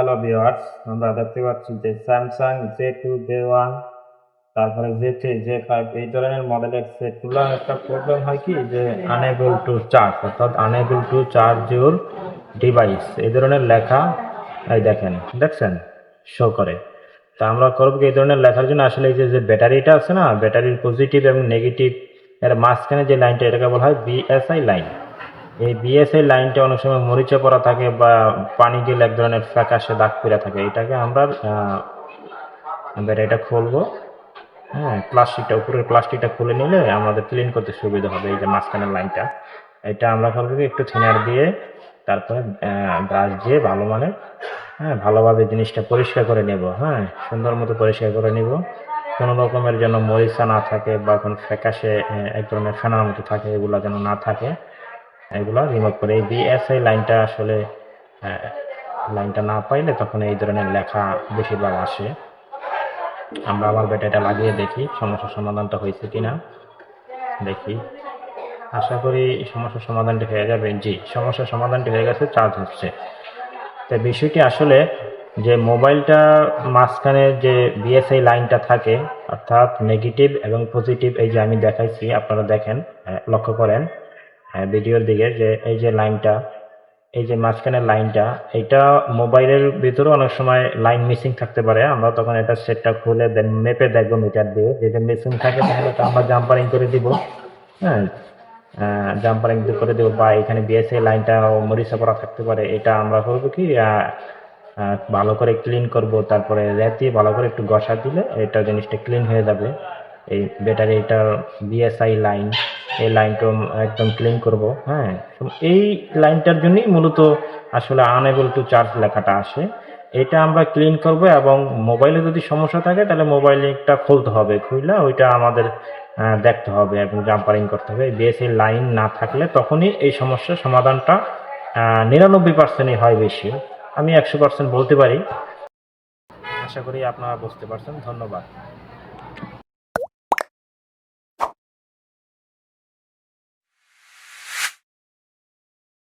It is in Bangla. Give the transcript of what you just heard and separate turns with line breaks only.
হ্যালো ভিউয়ার্স, আমরা দেখতে পাচ্ছি যে স্যামসাং J2 J1 তারপরে J3 J5 এই ধরনের মডেলের সেটগুলো একটা প্রবলেম হয় কি যে আনএবল টু চার্জ, অর্থাৎ unable to charge your device এই ধরনের লেখা এই দেখছেন শো করে। তা আমরা করবো কি, এই ধরনের লেখার জন্য আসলে এই যে ব্যাটারিটা আছে না, ব্যাটারির পজিটিভ এবং নেগেটিভ এর মাঝখানে যে লাইনটা এটাকে বলা হয় বিএসআই লাইন। এই বিএসআই লাইনটা অনেক সময় মরিচা পড়া থাকে বা পানি গেলে এক ধরনের ফ্যাকাশে দাগ পড়ে থাকে। এটাকে আমরা এটা খুলবো, হ্যাঁ, প্লাস্টিকটা উপরের প্লাস্টিকটা খুলে নিলে আমাদের ক্লিন করতে সুবিধা হবে। এই যে মাঝখানের লাইনটা এটা আমরা করবো একটু থিনার দিয়ে, তারপরে ব্রাশ দিয়ে ভালো মানে ভালোভাবে জিনিসটা পরিষ্কার করে নেব। হ্যাঁ, সুন্দর মতো পরিষ্কার করে নিব, কোনো রকমের যেন মরিচা না থাকে বা কোনো ফ্যাকাশে এক ধরনের ফেনার মতো থাকে, এগুলো যেন না থাকে, এগুলো রিমুভ করে। এই বিএসআই লাইনটা আসলে লাইনটা না পাইলে তখন এই ধরনের লেখা বেশিরভাগ আসে। আমরা আবার ব্যাটারিটা লাগিয়ে দেখি সমস্যার সমাধানটা হয়েছে কিনা দেখি। আশা করি সমস্যার সমাধানটি হয়ে যাবে। জি, সমস্যার সমাধানটি হয়ে গেছে, চার্জ হচ্ছে। তো বিষয়টি আসলে যে মোবাইলটা মাঝখানে যে বিএসআই লাইনটা থাকে, অর্থাৎ নেগেটিভ এবং পজিটিভ, এই যে আমি দেখাইছি আপনারা দেখেন, লক্ষ্য করেন ভিডিওর দিকে যে এই যে লাইনটা, এই যে মাঝখানের লাইনটা, এটা মোবাইলের ভিতরে অনেক সময় লাইন মিসিং থাকতে পারে। আমরা তখন এটা সেটটা খুলে মেপে দেখবো মিটার দিয়ে, যদি মিসিং থাকে তাহলে তো আমরা জাম্পারিং করে দিব। হ্যাঁ, জাম্পারিং করে দেবো। বা এখানে বিএসআই লাইনটা মরিচা পড়া থাকতে পারে, এটা আমরা করবো কি ভালো করে ক্লিন করব, তারপরে রেতি ভালো করে একটু ঘষা দিলে এটা জিনিসটা ক্লিন হয়ে যাবে। এই ব্যাটারি এটার বিএসআই লাইন, এই লাইনটা একদম ক্লিন করব। হ্যাঁ, এই লাইনটার জন্যই মূলত আসলে আনএবল টু চার্জ লেখাটা আসে। এটা আমরা ক্লিন করব এবং মোবাইলে যদি সমস্যা থাকে তাহলে মোবাইলটা খুলতে হবে, খুললে ওইটা আমাদের দেখতে হবে এবং জাম্পারিং করতে হবে। বিএসআই লাইন না থাকলে তখনই এই সমস্যার সমাধানটা 99%ই হয় বেশি, আমি 100% বলতে পারি। আশা করি আপনারা বুঝতে পারছেন। ধন্যবাদ।